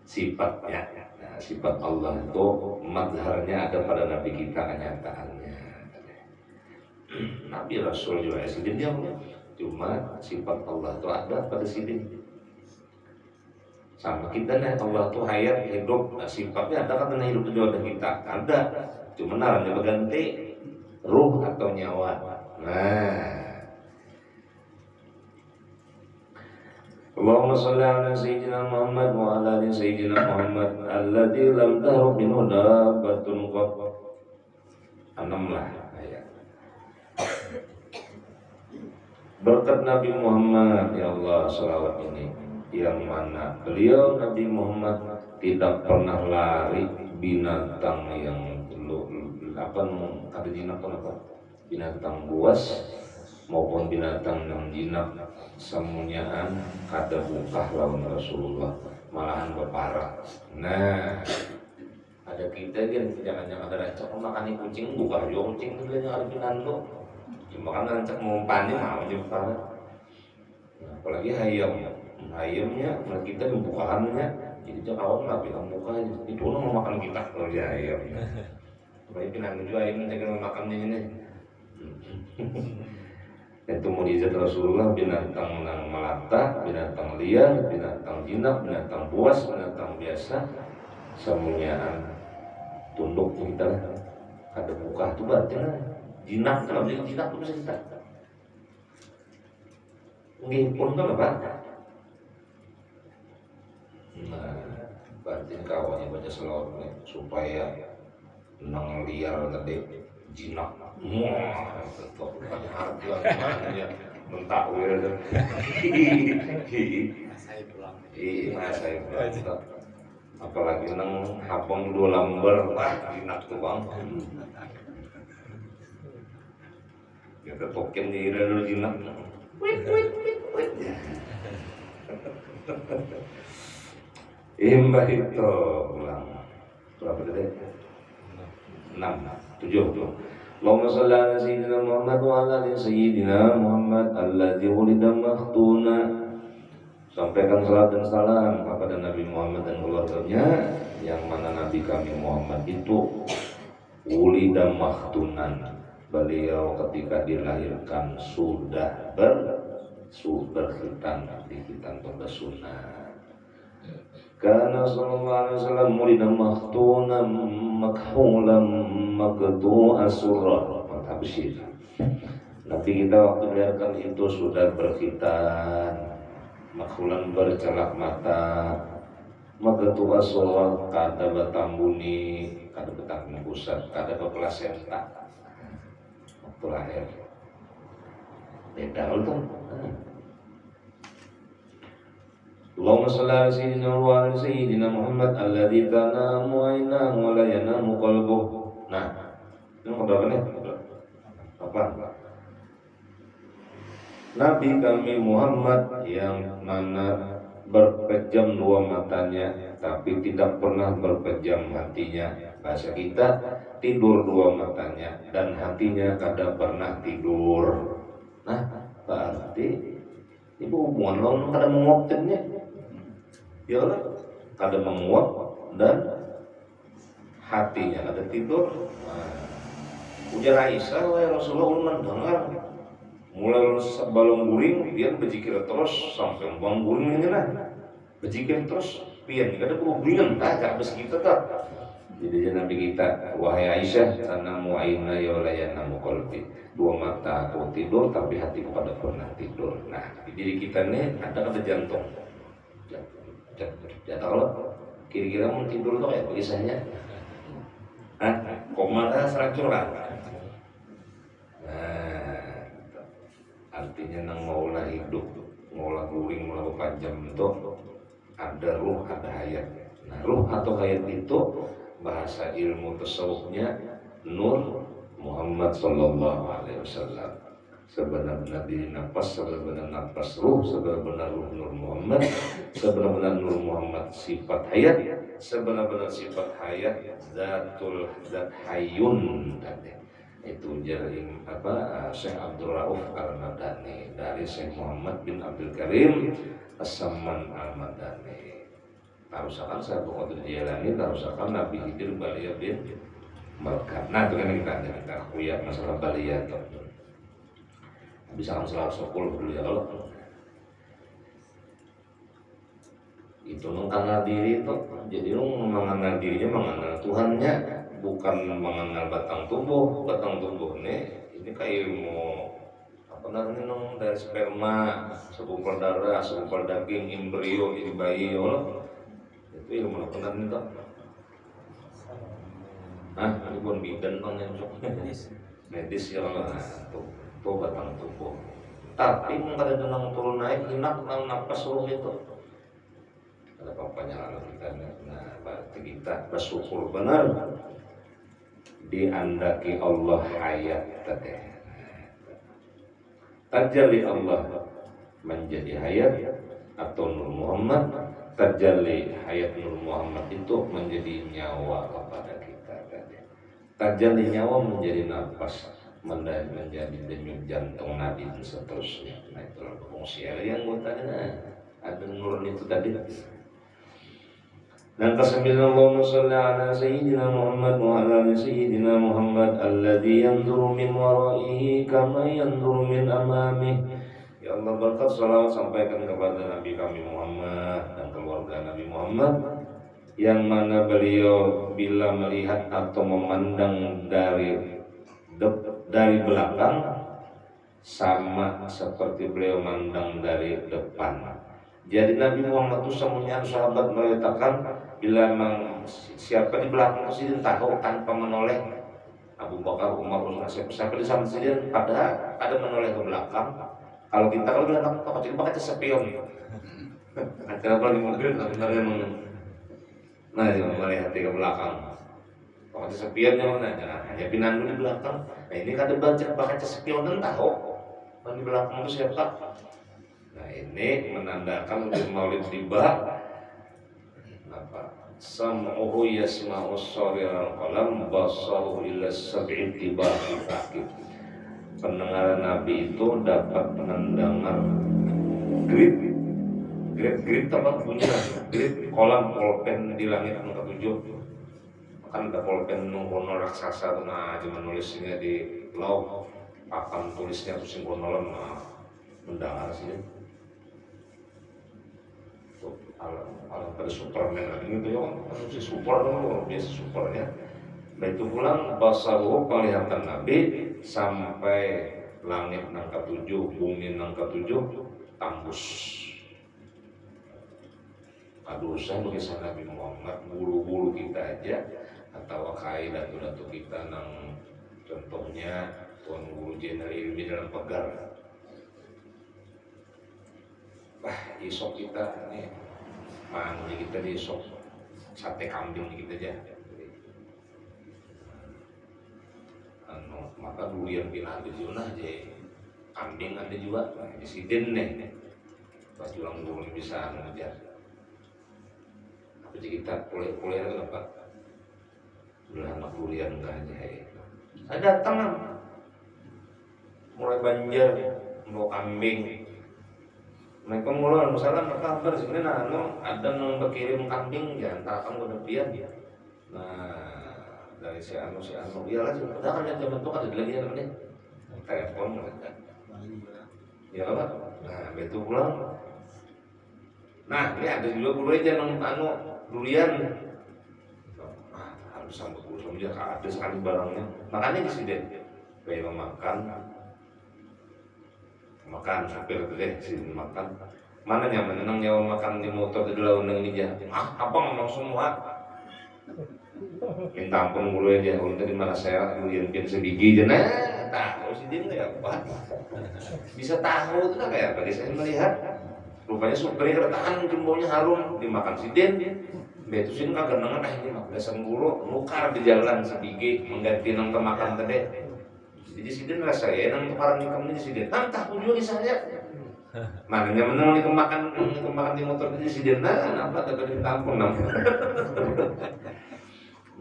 sifatnya. Nah, sifat Allah itu mazharnya ada pada Nabi kita, kenyataannya Nabi Rasul juga sidinnya cuma sifat Allah itu ada pada sidin sama kita nih. Allah itu hayat hidup, nah, sifatnya ada kan hidup itu ada kita ada, cuma naranya berganti ruh atau nyawa. Nah, Allahumma sholli ala sayyidina Muhammad wa ala ali sayyidina Muhammad alladzi lam tahrub minhu dabbatun qat. 6 lah ayat. Berkat Nabi Muhammad ya Allah salawat ini yang mana beliau Nabi Muhammad tidak pernah lari binatang yang ada jinak apa? Binatang buas maupun binatang yang jinak semuanyaan kada bukah lawan Rasulullah, malahan beparah. Nah, ada kita kan jangan ada rancak makan kucing buka juga kucing itu dia harus binando. Cuma kan rancak ngumpani mau aja beparah. Nah, apalagi ayamnya kita membukaannya jadi kawan nggak bilang buka itu mau makan kita kalau dia ayamnya. Baik binando juga ayam jangan makan ini. Itu mukjizat Rasulullah, binatang nang melata, binatang liar, binatang jinak, binatang buas, binatang biasa semuanyaan tunduk kita ada buka itu berarti jinak kalau jadi jinak itu bisa kita nggih pun kan apa? Nah, berarti kawannya baca selawat supaya nang liar tadi jinak tetap banyak harga mentakwil dan saya pulang apalagi nang hapong 2 lembar jinak tuh bang ya ketokin di dulu jinak imbah itu ulang berapa detik 6 7 Allahumma shalli ala sayyidina Muhammad wa ala ali sayyidina Muhammad alladzi wulida makhtuna. Sampaikan salat dan salam kepada Nabi Muhammad dan keluarganya yang mana Nabi kami Muhammad itu wulida makhtunan. Beliau ketika dilahirkan sudah berkhitan, dikhitan bersunat. Karena sallallahu alaihi wasallam mulida makhtunan makhulan maqtu'a surah tabsyir. Nabi kita waktu dilahirkan itu sudah berkhitan, makhulan bercelak mata, maka tu asal kada batambuni kada betambung pusat kada ke plasenta waktu lahir beda itu. Allahumma shalli ala sayyidina wa ala sayyidina Muhammad alladzi tanamu aynahu wa la yanamu qalbuhu. Nah, ini berapa nih? Apa? Nabi kami Muhammad yang mana berpejam dua matanya tapi tidak pernah berpejam hatinya. Bahasa kita tidur dua matanya dan hatinya kada pernah tidur. Nah, berarti ibu hubungan lo kada menguapkannya. Ya Allah, kada menguap dan hatinya kada tidur. Ujar Aisyah, wahai Rasulullah mendengar mulai sebelum guring dia berzikir terus sampai bang guring ini lah berzikir terus pian kada perlu guringan tak habis kita tak. Jadi Nabi kita, wahai Aisyah, tanamu aina ya la yanamu qalbi. Dua mata aku tidur tapi hatiku pada pernah tidur. Nah, di diri kita nih ada jantung. Ya tahu kira-kira mau tidur tuh kayak biasanya. Komanda serancuran. Nah, artinya nang maulah hidup, maulah guring, maulah panjang itu ada ruh, ada hayat. Nah, ruh atau hayat itu bahasa ilmu tasawufnya Nur Muhammad sallallahu alaihi wasallam. Sebenar-benar diri nafas, sebenar-benar nafas ruh, sebenar-benar ruh Nur Muhammad, sebenar-benar Nur Muhammad sifat hayat, sebenar-benar sifat hayat zat hayyun tadi. Itu jaring Syekh Abdul Rauf Al-Madani dari Syekh Muhammad bin Abdul Karim As-Samman Al-Madani. Tarusakan saya waktu dijalani, tarusakan Nabi Khidir Baliyah bin Balkan. Nah itu kan kita kuliah masalah Baliyah tuh. Bisa kan selalu sepuluh dulu ya Allah. Itu mengenal diri itu, jadi lu mengenal dirinya, mengenal Tuhannya, bukan mengenal batang tubuh. Batang tubuh ini kayak ilmu apa namanya nong dari sperma, segumpal darah, segumpal daging, embrio jadi bayi ya Allah. Itu ilmu apa namanya itu? Ini pun bidan nong yang medis ya Allah. Tuh batang tubuh. Tapi kada nang turun naik hinak nang napas ruh itu. Ada papanya alam kita. Nah, berarti kita bersyukur benar diandaki Allah hayat tadi. Tajalli Allah menjadi hayat atau Nur Muhammad, tajalli hayat Nur Muhammad itu menjadi nyawa kepada kita tadi. Tajalli nyawa menjadi nafas, menjadi denyut jantung nadi dan seterusnya. Nah itu fungsi yang gue tanya ada nur itu tadi. Dan kesembilan Allahumma sholli ala sayyidina Muhammad wa ala sayyidina Muhammad alladzi yanzuru min waraihi kama yanzuru min amamih. Ya Allah, berkat salawat sampaikan kepada Nabi kami Muhammad dan keluarga Nabi Muhammad yang mana beliau bila melihat atau memandang dari belakang sama seperti beliau mandang dari depan. Jadi Nabi Muhammad itu semuanya sahabat meletakkan bila memang siapa di belakang presiden tahu tanpa menoleh. Abu Bakar, Umar, Utsman, siapa di samping presiden ada menoleh ke belakang. Kalau kita kalau belakang apa jadi pakai sepion. Kenapa di mobil sebenarnya nah melihat ke belakang. Pakai sepionnya mana? Hanya pinandu di belakang. Nah ini kada baca pakai sepion dan tahu di belakang itu siapa. Nah ini menandakan untuk maulid tiba apa? Sam'uhu yasma'u sariral qalam basaruhu ila sab'i tibaqi faqib. Pendengaran Nabi itu dapat mendengar grip tempat bunyi grip kolam pulpen di langit yang ketujuh. Kan ada pulpen nungkono raksasa nah cuma nulisnya di laut papan tulisnya tuh singkonolon mendengar sih. Alam pada Superman ini tuh ya si super luar biasa supernya. Nah itu pulang basaruhu penglihatan Nabi sampai langit nang ketujuh, bumi nang ketujuh tembus. dosa bagi Nabi Muhammad bulu-bulu kita aja atau kai datu-datu kita nang contohnya tuan guru jenderal ilmi dalam pagar. Isok kita nih mandi kita di isok sate kambing kita aja. Maka durian pinah di zona aja kambing ada juga di siden nih pas jualan dulu bisa mengejar. Tapi kita kuliah apa udah anak durian enggak aja saya datang mulai banjir mau kambing mereka mulai misalnya mereka kabar sebenarnya ada yang berkirim kambing ya entah kamu kemudian ya dari si anu dia lah padahal kan zaman itu ada lagi yang namanya telepon kan ya apa betul pulang ini ada juga guru aja nang anu durian harus sampai guru dia ada sekali barangnya makanya di sini kayak makan supir deh sini makan mana nyaman nang nyawa makan di motor di dalam nang ini aja abang ngomong semua minta ampun mulu aja kalau tadi mana saya durian pian sebiji aja tahu sih dia nggak apa bisa tahu itu kayak apa saya melihat rupanya supirnya keretahan mungkin baunya harum dimakan sidin betul sih kagak nengen ini mah belasan guru nukar di jalan sebiji mengganti nang temakan tadi jadi sidin rasa ya nang tukaran nikam ini sidin tahu juga saya makanya menang dikemakan di motor di sidin apa tadi ditampung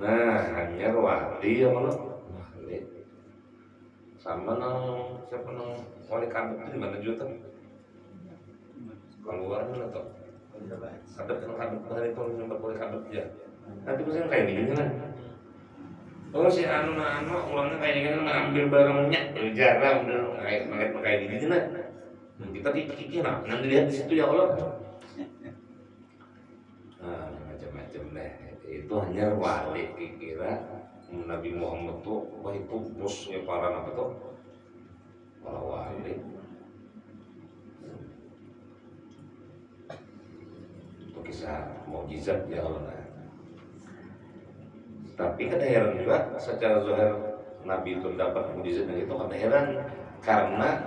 hanya wali ya malah sama nang siapa nang wali kadep itu dimana juga keluar atau kadep yang kadep hari itu nyamper wali kadep ya nanti misalnya kayak gini kan si anu ulangnya kayak gini ngambil barangnya jarang udah kayak gini kan kita kiki nanti lihat di situ ya Allah macam-macam deh itu hanya wali kira Nabi Muhammad tuh wah itu bosnya para apa tuh para wali itu kisah mukjizat ya Allah. Tapi kan heran juga secara zahir Nabi itu dapat mukjizat itu kan heran karena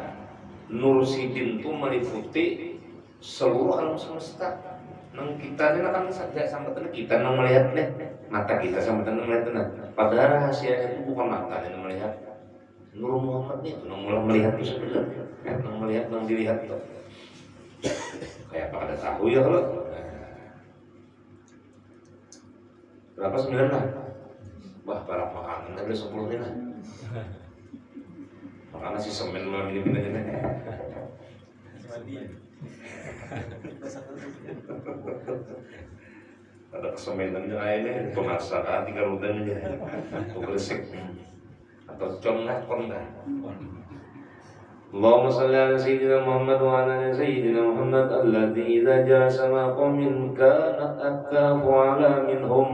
Nur Sidin itu meliputi seluruh alam semesta. Nang kita ini kan saja sampai kita nang melihat nih mata kita sampai melihat padahal rahasianya itu bukan mata yang melihat Nur Muhammad itu nang mulai melihat itu sebenarnya nang melihat nang dilihat tuh kayak apa ada tahu ya kalau berapa 9 lah wah para makanan ada 10 nih lah makanan si semen malam ini pindah-pindah ada kesemenannya airnya pemasakan 3 rudan aja gresik atau congat konda Allahumma shalli ala sayyidina Muhammad wa ala sayyidina Muhammad alladzi idza jalasa ma qaumin kanat akafu ala minhum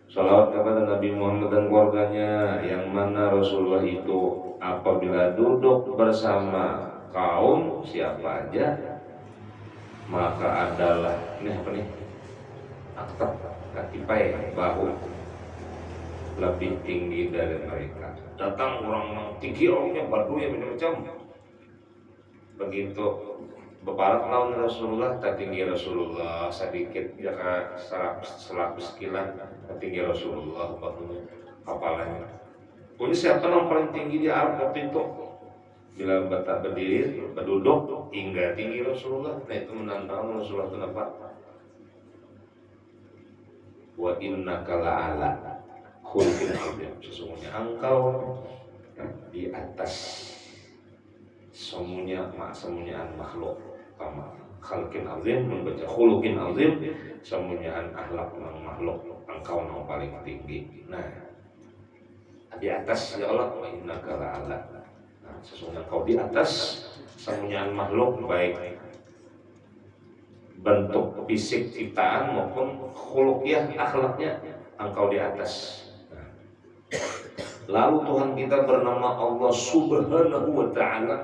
salawat kepada Nabi Muhammad dan keluarganya yang mana Rasulullah itu apabila duduk bersama kaum siapa aja maka adalah ini apa nih aktab katipai bahu lebih tinggi dari mereka datang orang tinggi orangnya badu ya macam-macam begitu bebarat lawan Rasulullah tak tinggi Rasulullah sedikit ya selapis sekilan tak tinggi Rasulullah bahunya kepalanya ini siapa yang paling tinggi di Arab waktu itu bila batak berdiri, berduduk hingga tinggi Rasulullah, nah itu menantang Rasulullah itu apa? Wa innaka la'ala khuluqin azim. Sesungguhnya engkau di atas semuanya makhluk sama khalqin azim membaca khuluqin azim semuanya akhlak makhluk engkau yang paling tinggi. Nah di atas ya Allah wa innaka la'ala sesungguhnya kau di atas semuanya makhluk baik bentuk fisik ciptaan maupun khuluqiyah akhlaknya engkau di atas. Lalu Tuhan kita bernama Allah Subhanahu wa Ta'ala.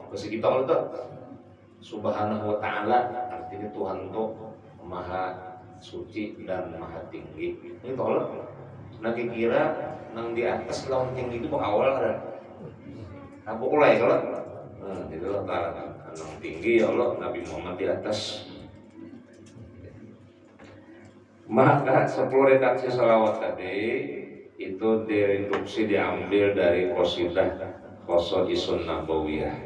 Bahasa kita Allah Subhanahu wa Ta'ala artinya Tuhan itu maha suci dan maha tinggi. Ini tolong. Nah kira nang di atas lawan tinggi itu awal ada. Apa ulai kalau? Jadi Allah Taala nang tinggi ya Allah, Nabi Muhammad di atas. Maka 10 redaksi salawat tadi itu direduksi diambil dari qasidah Qasaisun Nabawiyah.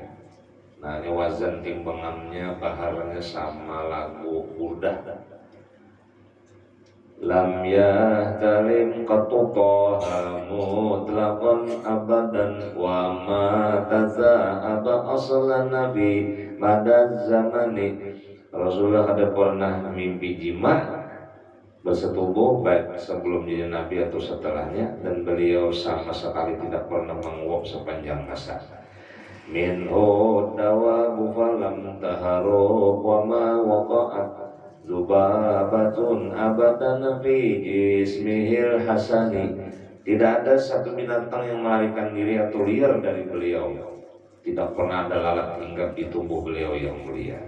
Nah ini wazan timbangannya baharnya sama lagu burdah. Lam yahtalim qatutoha mutlaqan abadan wa ma taza'aba aslan nabi madaz zamani. Rasulullah ada pernah mimpi jima bersetubuh baik sebelum jadi nabi atau setelahnya, dan beliau sama sekali tidak pernah menguap sepanjang masa. Minhu dawabu falam taharu wa ma waqa'at zubabatun abadan fi jismihil hasani. Tidak ada satu binatang yang melarikan diri atau liar dari beliau. Tidak pernah ada lalat hinggap di tubuh beliau yang mulia.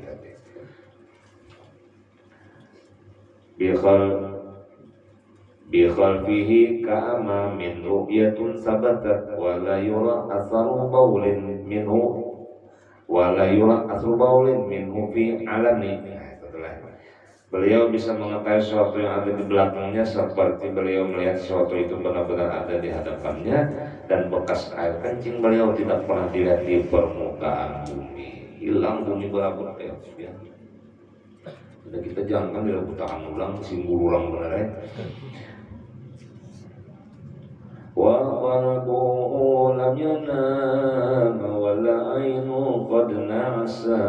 Bikhalfihi ka'ama min ru'yatun sabatat wa la yura asaru baulin minhu fi alani. Beliau bisa mengetahui sesuatu yang ada di belakangnya seperti beliau melihat sesuatu itu benar-benar ada di hadapannya, dan bekas air kencing beliau tidak pernah dilihat di permukaan bumi. Hilang bumi berabut ya. Udah kita jangan direbutakan ulang, simbol ulang benar ya. Wa qalbuhu lam yanam wa la ainu qad na'sa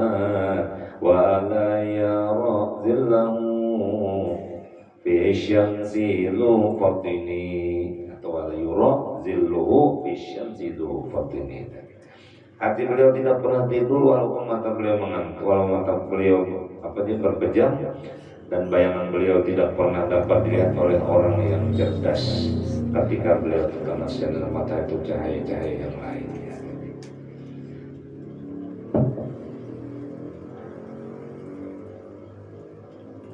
wa la yara zillahu fi syamsi lu fatini, atau wa la yura zilluhu fi syamsi lu fatini. Hati beliau tidak pernah tidur walaupun mata beliau mengantuk, walaupun mata beliau berpejam, dan bayangan beliau tidak pernah dapat dilihat oleh orang yang cerdas. Ketika beliau terkena sinar mata itu cahaya-cahaya yang lainnya.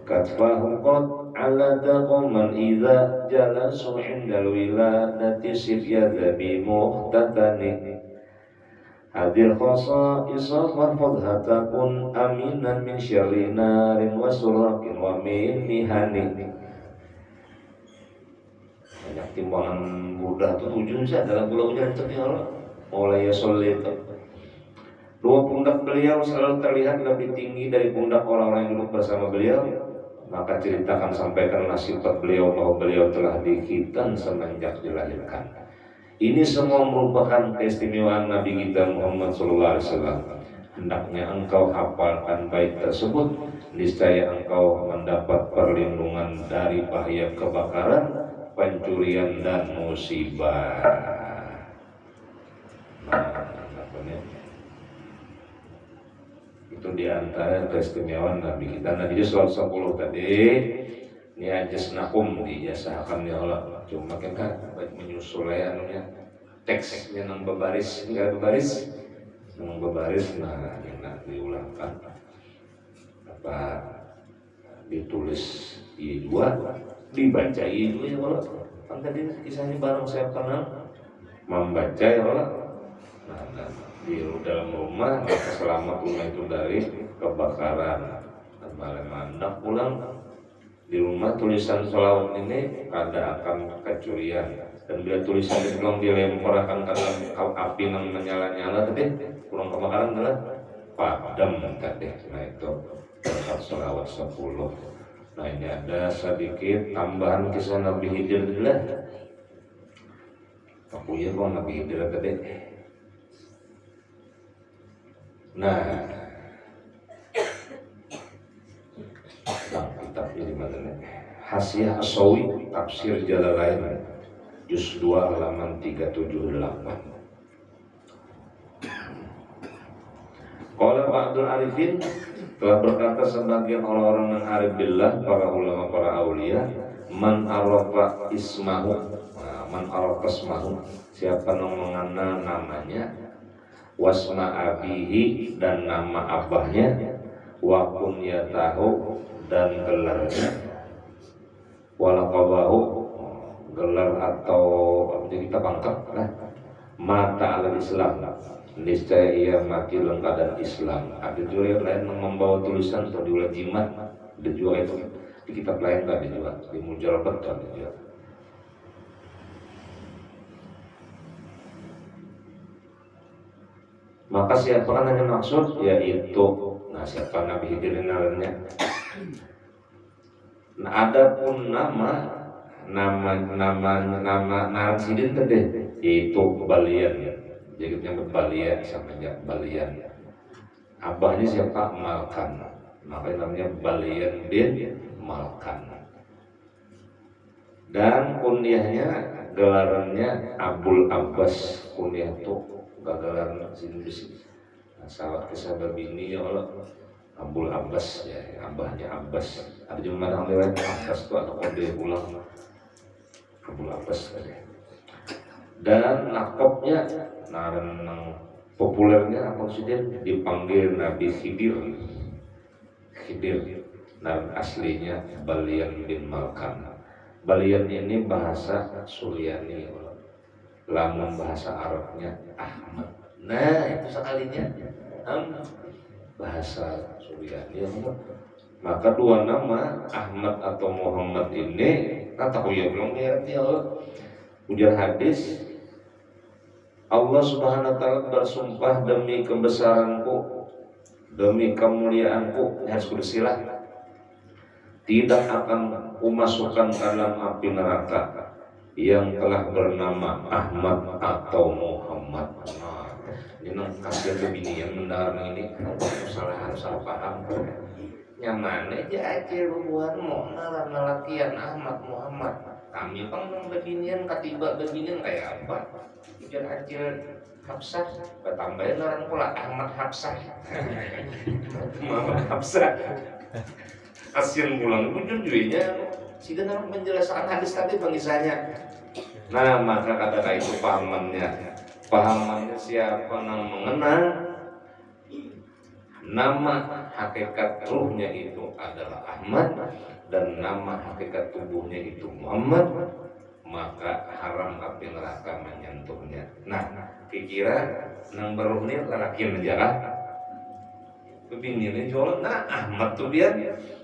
Katfahu qad ala taqaman idza jalasu indal wiladati sibyadha bi muhtatani. Hadil khasa'isa farfadha takun aminan min syarri narin wa surakin wa min mihani. Banyak timbangan burdah itu 7 saja dalam pulau-pulau itu ya Allah. Mulai solid. 2 pundak beliau selalu terlihat lebih tinggi dari pundak orang-orang yang duduk bersama beliau. Maka ceritakan, sampaikan sifat beliau bahwa beliau telah dikhitan semenjak dilahirkan. Ini semua merupakan keistimewaan Nabi kita Muhammad SAW. Hendaknya engkau hafalkan bait tersebut, niscaya engkau mendapat perlindungan dari bahaya kebakaran, pencurian dan musibah. Itu diantara keistimewaan Nabi kita. Nah, jadi 110 tadi ini aja senakum dijasakan ya Allah. Cuma kan baik menyusul ya anunya teksnya nang bebaris, enggak bebaris, nang bebaris. Nah enak diulangkan apa ditulis di 2 dibaca itu ya Allah. Kan tadi kisahnya bareng saya pernah membaca ya Allah. Nah, di dalam rumah maka selamat rumah itu dari kebakaran. Dan malam mandak pulang di rumah tulisan selawat ini ada akan kecurian, dan bila tulisan itu belum dilemparkan ke dalam api yang menyala-nyala tadi kurang kebakaran adalah padam tadi. Nah itu berkat selawat 10. Nah ini ada sedikit tambahan kisah Nabi Khidir adalah aku ya kok Nabi Khidir tadi. Nah kitabnya di mana nih? Hasyiah As-Sawi Tafsir Jalalain juz 2 halaman 378. Qala ba'dul arifin, telah berkata sebagian orang-orang yang arif billah, para ulama, para aulia, man arafa ismahu, man arafa ismahu, siapa yang mengenal namanya, wasma abihi, dan nama abahnya, wa kunyatahu, dan gelarnya, walaqabahu gelar atau kita pangkat nah, mata al Islam niscaya ia mati dalam keadaan Islam. Ada juga yang lain membawa tulisan atau diulah jimat, ada juga itu di kitab lain tadi juga di Mujarrabat tadi juga. Maka siapa kan hanya maksud yaitu nah siapa Nabi Khidir namanya. Nah adapun nama Sidin tadi yaitu Balian ya. Jadi nyebut Balian samanya Balian. Abahnya siapa? Malkan. Makanya namanya Balian bin Malkan. Dan kunyahnya gelarannya Abul Abbas, kunyah itu gelaran sini besi. Nah, sahabat kesahabat bini ya Allah Abul Abbas ya, abahnya Abbas. Ada juga orang lewat Abbas itu atau kode pulang Abul Abbas tadi. Dan lakopnya narang populernya apa Sidin dipanggil Nabi Khidir. Khidir. Nah aslinya Balian bin Malkan. Balian ini bahasa Suryani, lamun bahasa Arabnya Ahmad. Nah itu sekalinya bahasa Suryani. Maka dua nama Ahmad atau Muhammad ini kata ya belum ngerti Allah. Ujar hadis Allah Subhanahu wa taala bersumpah demi kebesaranku, demi kemuliaanku, harus kudusilah. Tidak akan kumasukkan dalam api neraka yang telah bernama Ahmad atau Muhammad. Nah, ini kasihan begini yang mendengar ini salah paham. Yang mana aja rubuhan mau nalakian Ahmad Muhammad. Kami pang beginian katiba beginian kayak apa? Ujian acil Hafsah, bertambahin orang pula Ahmad Hafsah. Muhammad Hafsah. Kasian pulang ujung juinya sih dalam penjelasan hadis tadi pengisahnya. Nah maka kata itu pahamannya siapa yang mengenal nama hakikat ruhnya itu adalah Ahmad dan nama hakikat tubuhnya itu Muhammad, maka haram api neraka menyentuhnya. Nah kira nang beruh ini lelaki menjaga kebinnya jual. Nah Ahmad tuh dia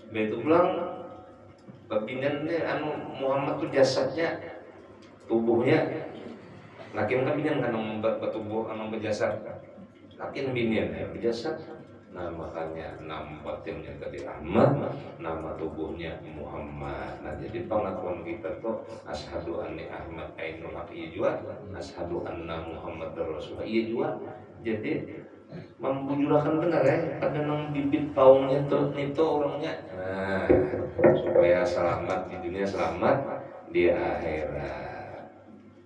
begitu bilang kebinnya anu Muhammad tuh jasadnya tubuhnya laki kebinnya kan bertubuh anu berjasad laki binian ya berjasad. Nah makanya nama batinnya tadi Ahmad, nama tubuhnya Muhammad. Nah jadi pengakuan kita tuh asyhadu anni Ahmad ainul haq iya juga, asyhadu anna Muhammad rasulullah iya juga. Jadi membujurakan benar ya, ada nang bibit paungnya tuh itu orangnya. Nah supaya selamat di dunia, selamat di akhirat.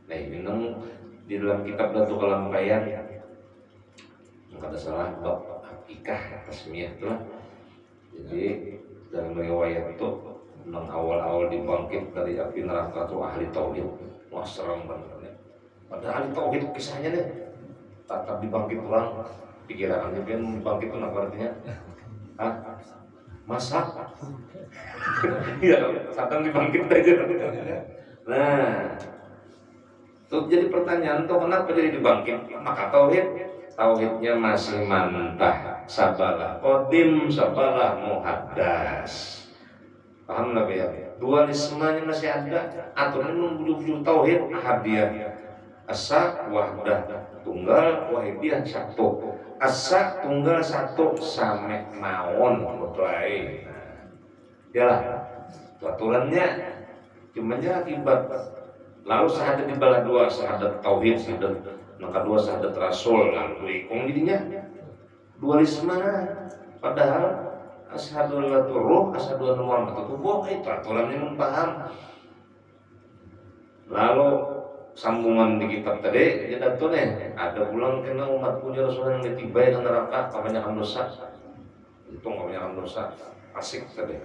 Nah ini nang di dalam kitab Datuk Kalampayan nggak ada salah bab akikah tasmiyah itulah. Jadi dalam riwayat itu nang awal-awal dibangkit dari api neraka tuh ahli tauhid. Wah serem banget. Padahal ahli tauhid kisahnya deh. Tetap dibangkit ulang. Pikirannya kan dibangkit itu apa artinya? Hah? Masak? Iya, sedang dibangkit aja. Nah, itu jadi pertanyaan tuh kenapa jadi dibangkit? Maka tauhidnya masih mantah, sabalah qadim, sabalah muhaddas. Paham nggak ya? Dualismenya masih ada. Aturan membujuk-bujuk tauhid ahadiyah, asa wahdah tunggal, wahidiyah satu. Asa tunggal satu same mawon betul. Yalah, aturannya cumanya akibat lalu syahadat dibalah dua, syahadat tauhid, syahadat yang kedua syahadat rasul, lalu ikung jadinya dualisme. Padahal asyhadu an la ilaha asyhadu anna muhammadar rasulullah itu aturannya paham. Lalu sambungan di kitab tadi jadi tuh nih ada bulan kena umat punya rasul yang ditibai dengan neraka kebanyakan dosa. Itu kebanyakan dosa asik tadi.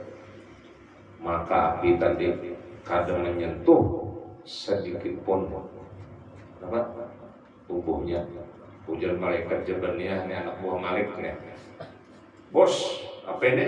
Maka api tadi kadang menyentuh sedikit pun apa tubuhnya. Ujar malaikat Jabaniyah ini anak buah Malik nih. Bos, apa ini?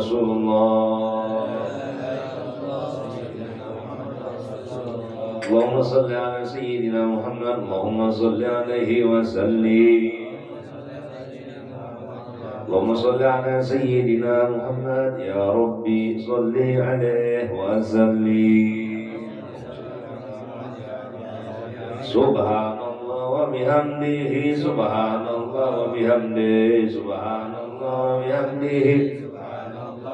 Rasulullah. Allahumma salli ala Sayyidina Muhammad. Allahumma salli alaihi wa sallim. Allahumma salli ala Sayyidina Muhammad. Ya Rabbi salli alaihi wa sallim. Subhanallah wa bihamdihi. Subhanallah wa bihamdihi. Subhanallah wa bihamdihi.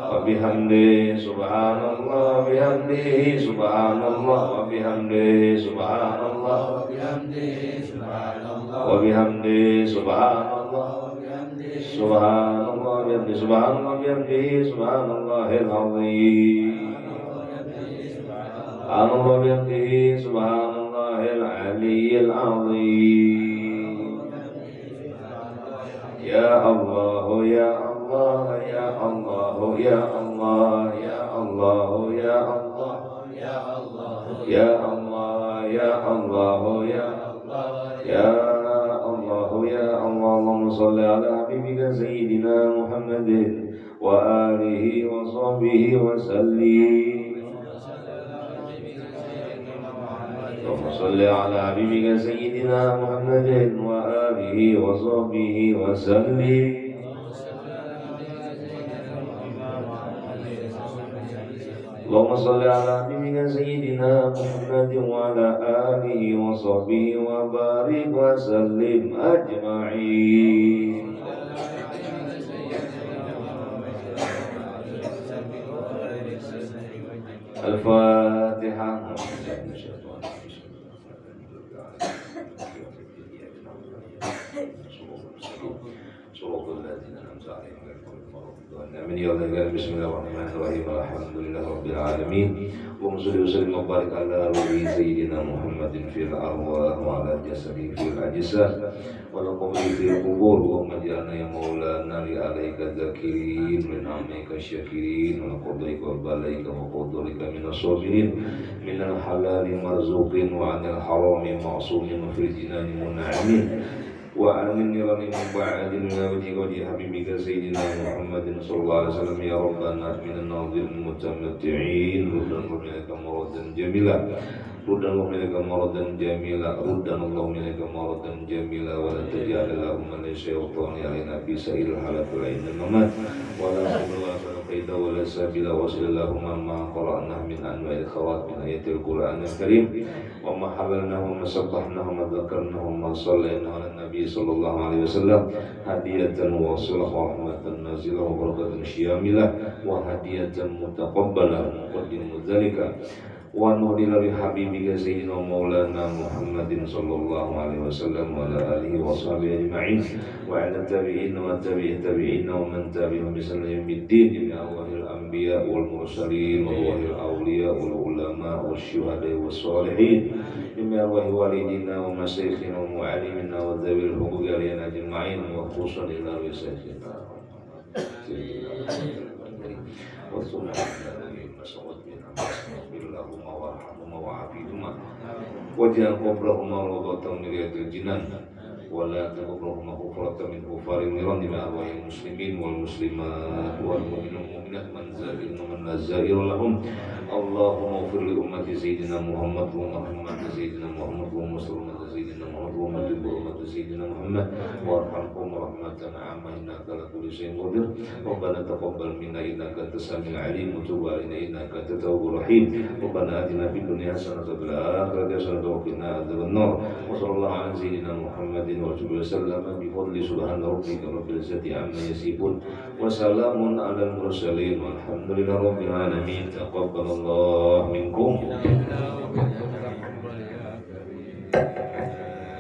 وبحمده سبحان الله وبحمده سبحان الله وبحمده سبحان الله وبحمده سبحان الله سبحان الله وبحمده سبحان الله وبحمده سبحان الله العظيم سبحان الله وبحمده سبحان الله العلي العظيم يا الله يا الله يا الله يا الله يا الله يا الله يا الله يا الله يا الله يا الله يا الله يا الله اللهم صل على حبيبك سيدنا محمد وآله وصحبه وسلم. اللهم صل على حبيبك سيدنا محمد وآله وصحبه وسلم. اللهم صل على حبيبك سيدنا محمد وعلى آله وصحبه وبارك وسلم أجمعين. الفاتحة. Amin ya Allah. Bismillahirrahmanirrahim. Alhamdulillah rabbil alamin. Allahumma shalli wa sallim wa barik ala sayyidina Muhammadin fil arwah wa ala jasadi fil ajsad wa la qabri fil qubur. Allahumma ij'alna ya maulana li alaika dzakirin min amika syakirin wa qadaika wa balaika wa qadarika min as-sabirin min al-halali marzuqin wa 'anil harami ma'sumin fil jinani mun'amin. وآمن رني مبعد من وجهك وجه حبيبك سيدنا محمد صلى الله عليه وسلم. يا ربنا من الناظرين المتمتعين ردا إليك مردا جميلا ردا إليك مردا جميلا ردا اللهم إليك مردا جميلا ولا تجعل اللهم للشيطان علينا في سائر الحالات عند الممات ولا حول ولا قيد ولا سبيل وصل اللهم ما قرأناه من أنواع الخوات من آيات القرآن الكريم وما حللناه وما سبحناه وما ذكرناه وما صلينا على النبي صلى الله عليه وسلم هدية واصلة ورحمة نازلة وبركة شاملة وهدية متقبلة نقدم ذلك ونودل بحبيبك سيدنا مولانا محمد صلى الله عليه وسلم وعلى آله وصحبه أجمعين وعلى التابعين والتابعين التابعين ومن تبعهم بإحسان إلى يوم الدين جميع أرواح الأنبياء والمرسلين وأرواح الأولياء والعلماء والشهداء والصالحين جميع أرواح والدينا ومشايخنا ومعلمنا وذوي الحقوق علينا أجمعين وخصوصا إلى شيخنا waj'al qabrahuma rawdatan min riyadil jinan wa la taqbrahuma hufratan min hufaril niran li arwahil muslimin wal muslimat wal mu'minin wal mu'minat man za'irin man nazair lahum. Allahumma ighfir li ummati sayyidina Muhammad wa Muhammad sayyidina Muhammad wa muslimat sayyidina Muhammad wa ummati sayyidina Muhammad warhamhum rahmatan 'amma innaka ala kulli shay'in qadir. Rabbana taqabbal minna innaka antas samiul 'alim wa tub 'alaina innaka antat tawwabur rahim. Rabbana atina fid dunya hasanatan wa fil akhirati hasanatan wa qina adzabannar. Wa sallallahu ala sayyidina Muhammadin wa alihi wasallam bi fadli subhana rabbika rabbil izzati 'amma yasifun wa salamun 'alal mursalin walhamdulillahi rabbil alamin. Taqabbalallahu minkum.